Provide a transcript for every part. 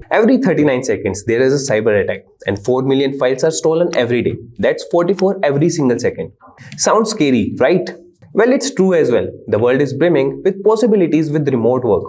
Every 39 seconds, there is a cyber attack, and 4 million files are stolen every day. That's 44 every single second. Sounds scary, right? Well, it's true as well. The world is brimming with possibilities with remote work,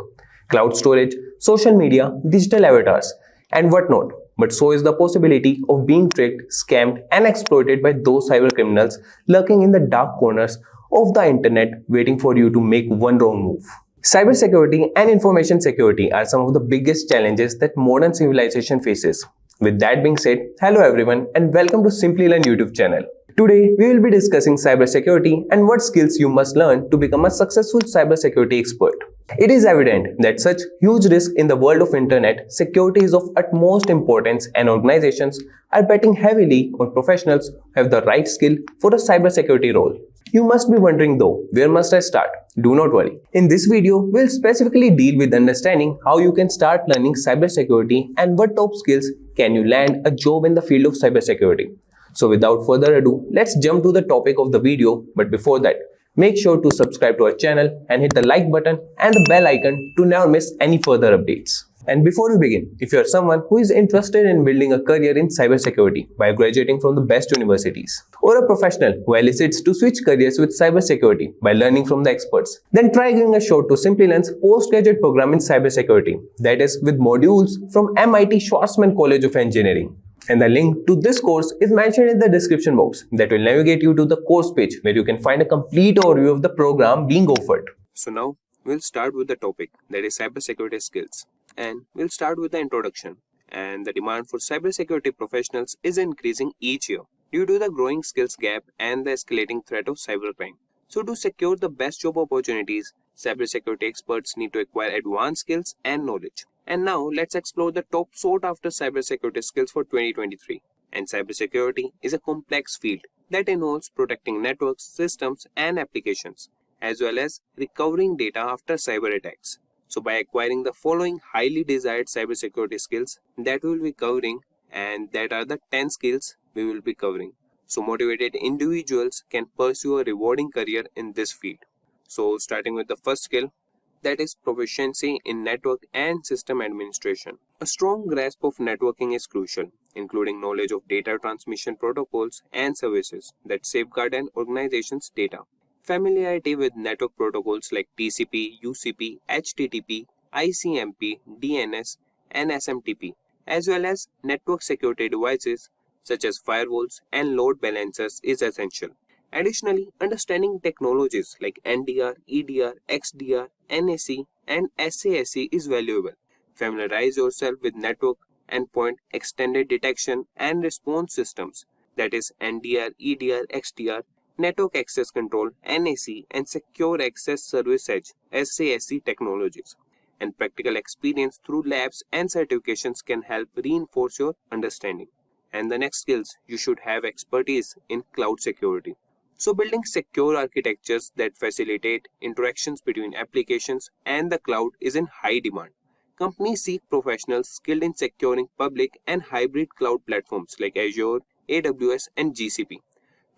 cloud storage, social media, digital avatars, and whatnot. But so is the possibility of being tricked, scammed, and exploited by those cyber criminals lurking in the dark corners of the internet waiting for you to make one wrong move. Cybersecurity and information security are some of the biggest challenges that modern civilization faces. With that being said, hello everyone and welcome to Simplilearn YouTube channel. Today, we will be discussing cybersecurity and what skills you must learn to become a successful cybersecurity expert. It is evident that such huge risk in the world of internet, security is of utmost importance and organizations are betting heavily on professionals who have the right skill for a cybersecurity role. You must be wondering though, where must I start? Do not worry. In this video, we'll specifically deal with understanding how you can start learning cybersecurity and what top skills can you land a job in the field of cybersecurity. So without further ado, let's jump to the topic of the video. But before that, make sure to subscribe to our channel and hit the like button and the bell icon to never miss any further updates. And before we begin, if you are someone who is interested in building a career in cybersecurity by graduating from the best universities, or a professional who elicits to switch careers with cybersecurity by learning from the experts, then try giving a shot to Simplilearn's postgraduate program in cybersecurity, that is with modules from MIT Schwarzman College of Engineering. And the link to this course is mentioned in the description box that will navigate you to the course page where you can find a complete overview of the program being offered. So now we'll start with the topic, that is cybersecurity skills. And we'll start with the introduction. And the demand for cybersecurity professionals is increasing each year due to the growing skills gap and the escalating threat of cybercrime. So to secure the best job opportunities, cybersecurity experts need to acquire advanced skills and knowledge. And now let's explore the top sought after cybersecurity skills for 2023. And cybersecurity is a complex field that involves protecting networks, systems, and applications, as well as recovering data after cyber attacks. So by acquiring the following highly desired cybersecurity skills that we will be covering, and that are the 10 skills we will be covering. So motivated individuals can pursue a rewarding career in this field. So starting with the first skill, that is proficiency in network and system administration. A strong grasp of networking is crucial, including knowledge of data transmission protocols and services that safeguard an organization's data. Familiarity with network protocols like TCP, UCP, HTTP, ICMP, DNS, and SMTP, as well as network security devices such as firewalls and load balancers is essential. Additionally, understanding technologies like NDR, EDR, XDR, NAC, and SASE is valuable. Familiarize yourself with network, endpoint, extended detection and response systems, that is NDR, EDR, XDR, Network Access Control, NAC, and Secure Access Service Edge, SASE technologies. And practical experience through labs and certifications can help reinforce your understanding. And the next skills, you should have expertise in cloud security. So building secure architectures that facilitate interactions between applications and the cloud is in high demand. Companies seek professionals skilled in securing public and hybrid cloud platforms like Azure, AWS, and GCP.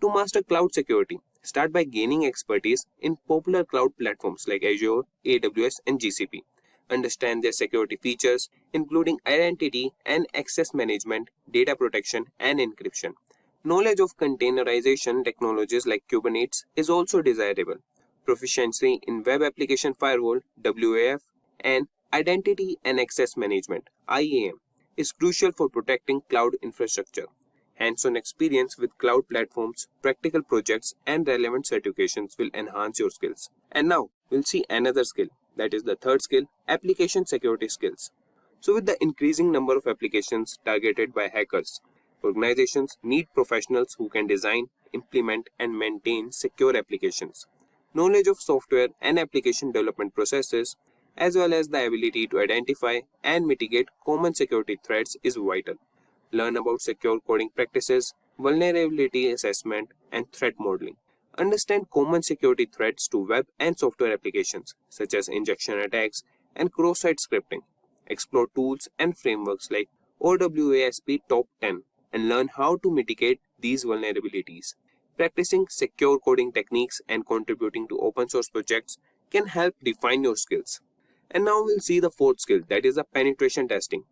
To master cloud security, start by gaining expertise in popular cloud platforms like Azure, AWS, and GCP. Understand their security features, including identity and access management, data protection, and encryption. Knowledge of containerization technologies like Kubernetes is also desirable. Proficiency in Web Application Firewall, WAF, and Identity and Access Management, IAM, is crucial for protecting cloud infrastructure. Hands-on experience with cloud platforms, practical projects, and relevant certifications will enhance your skills. And now, we'll see another skill, that is the third skill, application security skills. So with the increasing number of applications targeted by hackers, organizations need professionals who can design, implement, and maintain secure applications. Knowledge of software and application development processes, as well as the ability to identify and mitigate common security threats is vital. Learn about secure coding practices, vulnerability assessment, and threat modeling. Understand common security threats to web and software applications, such as injection attacks and cross-site scripting. Explore tools and frameworks like OWASP Top 10 and learn how to mitigate these vulnerabilities. Practicing secure coding techniques and contributing to open source projects can help define your skills. And now we'll see the fourth skill, that is the penetration testing.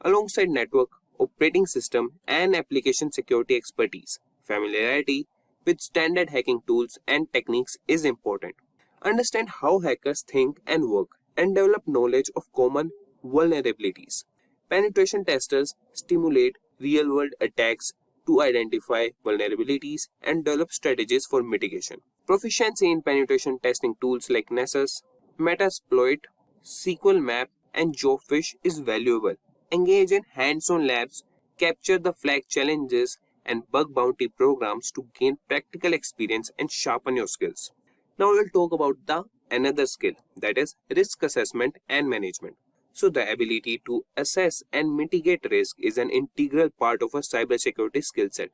alongside network, operating system, and application security expertise. Familiarity with standard hacking tools and techniques is important. Understand how hackers think and work, and develop knowledge of common vulnerabilities. Penetration testers stimulate real world attacks to identify vulnerabilities and develop strategies for mitigation. Proficiency in penetration testing tools like Nessus, Metasploit, SQL Map, and Jobfish is valuable. Engage in hands-on labs, capture the flag challenges, and bug bounty programs to gain practical experience and sharpen your skills. Now we'll talk about the another skill, that is risk assessment and management. So the ability to assess and mitigate risk is an integral part of a cybersecurity skill set.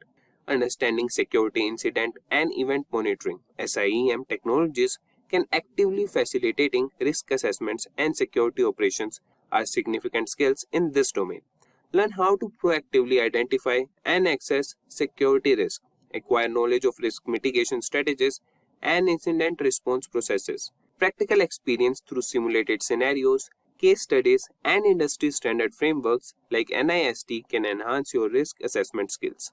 Understanding security incident and event monitoring (SIEM) technologies can actively facilitating risk assessments and security operations are significant skills in this domain. Learn how to proactively identify and assess security risk. Acquire knowledge of risk mitigation strategies and incident response processes. Practical experience through simulated scenarios, case studies, and industry standard frameworks like NIST can enhance your risk assessment skills.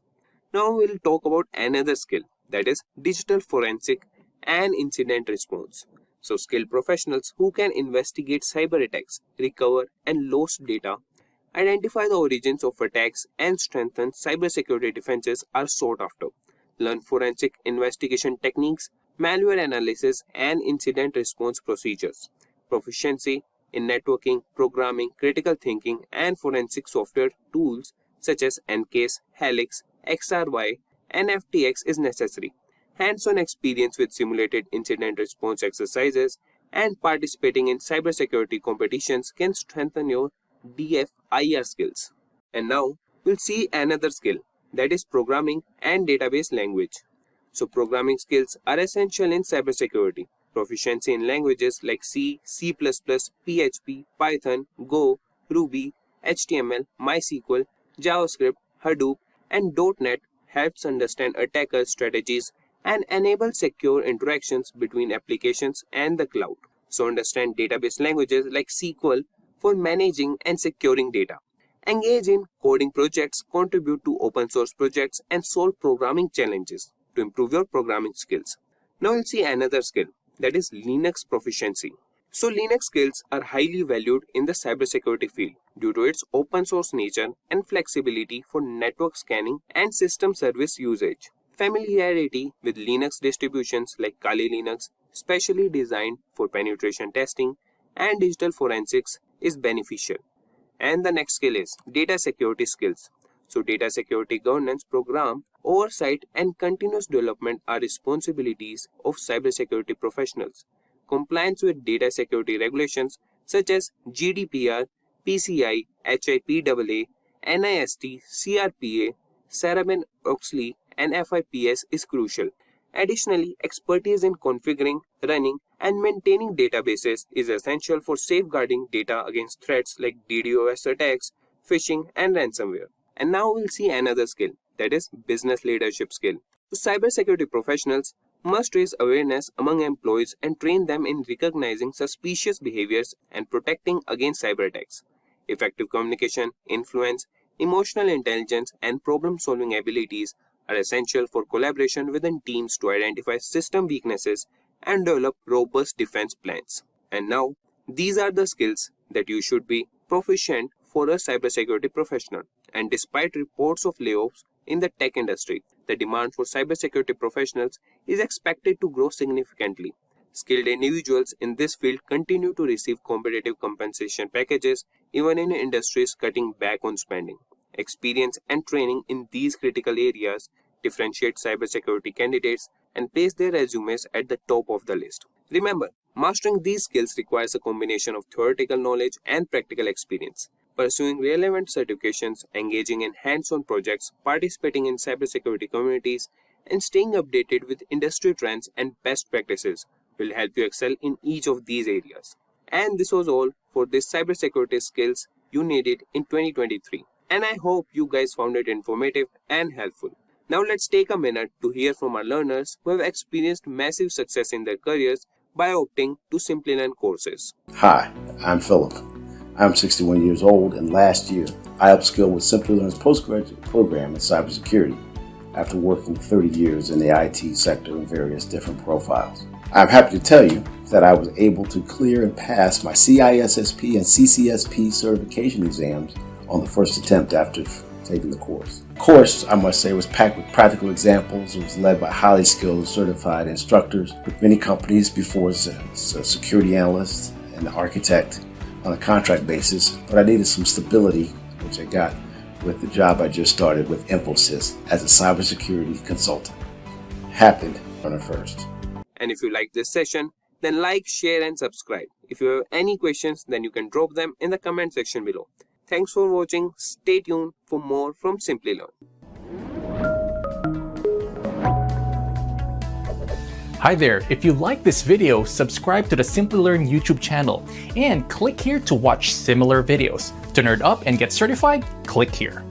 Now we'll talk about another skill, that is digital forensic and incident response. So skilled professionals who can investigate cyber attacks, recover and lost data, identify the origins of attacks, and strengthen cybersecurity defenses are sought after. Learn forensic investigation techniques, malware analysis, and incident response procedures. Proficiency in networking, programming, critical thinking, and forensic software tools such as NCASE, Helix, XRY, and FTX is necessary. Hands-on experience with simulated incident response exercises and participating in cybersecurity competitions can strengthen your DFIR skills. And now we'll see another skill, that is programming and database language. So programming skills are essential in cybersecurity. Proficiency in languages like C, C++, PHP, Python, Go, Ruby, HTML, MySQL, JavaScript, Hadoop, and .NET helps understand attacker strategies and enable secure interactions between applications and the cloud. So understand database languages like SQL for managing and securing data. Engage in coding projects, contribute to open source projects, and solve programming challenges to improve your programming skills. Now we'll see another skill, that is Linux proficiency. So Linux skills are highly valued in the cybersecurity field due to its open source nature and flexibility for network scanning and system service usage. Familiarity with Linux distributions like Kali Linux, specially designed for penetration testing and digital forensics, is beneficial. And the next skill is data security skills. So data security governance program, oversight, and continuous development are responsibilities of cybersecurity professionals. Compliance with data security regulations such as GDPR, PCI, HIPAA, NIST, CRPA, Sarbanes-Oxley, and FIPS is crucial. Additionally, expertise in configuring, running, and maintaining databases is essential for safeguarding data against threats like DDoS attacks, phishing, and ransomware. And now we'll see another skill, that is business leadership skill. So cybersecurity professionals must raise awareness among employees and train them in recognizing suspicious behaviors and protecting against cyber attacks. Effective communication, influence, emotional intelligence, and problem-solving abilities are essential for collaboration within teams to identify system weaknesses and develop robust defense plans. And now, these are the skills that you should be proficient for a cybersecurity professional. And despite reports of layoffs in the tech industry, the demand for cybersecurity professionals is expected to grow significantly. Skilled individuals in this field continue to receive competitive compensation packages even in industries cutting back on spending. Experience and training in these critical areas differentiate cybersecurity candidates and place their resumes at the top of the list. Remember, mastering these skills requires a combination of theoretical knowledge and practical experience. Pursuing relevant certifications, engaging in hands-on projects, participating in cybersecurity communities, and staying updated with industry trends and best practices will help you excel in each of these areas. And this was all for this cybersecurity skills you needed in 2023. And I hope you guys found it informative and helpful. Now let's take a minute to hear from our learners who have experienced massive success in their careers by opting to Simplilearn courses. Hi, I'm Philip. I'm 61 years old, and last year I upskilled with Simplilearn's postgraduate program in cybersecurity after working 30 years in the IT sector in various different profiles. I'm happy to tell you that I was able to clear and pass my CISSP and CCSP certification exams on the first attempt after taking the course. The course, I must say, was packed with practical examples. It was led by highly skilled certified instructors with many companies before as a security analyst and architect on a contract basis, but I needed some stability, which I got with the job I just started with Infosys as a cybersecurity consultant. Happened on the 1st. And if you like this session, then like, share and subscribe. If you have any questions, then you can drop them in the comment section below. Thanks for watching. Stay tuned for more from Simplilearn. Hi there, if you like this video, subscribe to the Simplilearn YouTube channel and click here to watch similar videos. To nerd up and get certified, click here.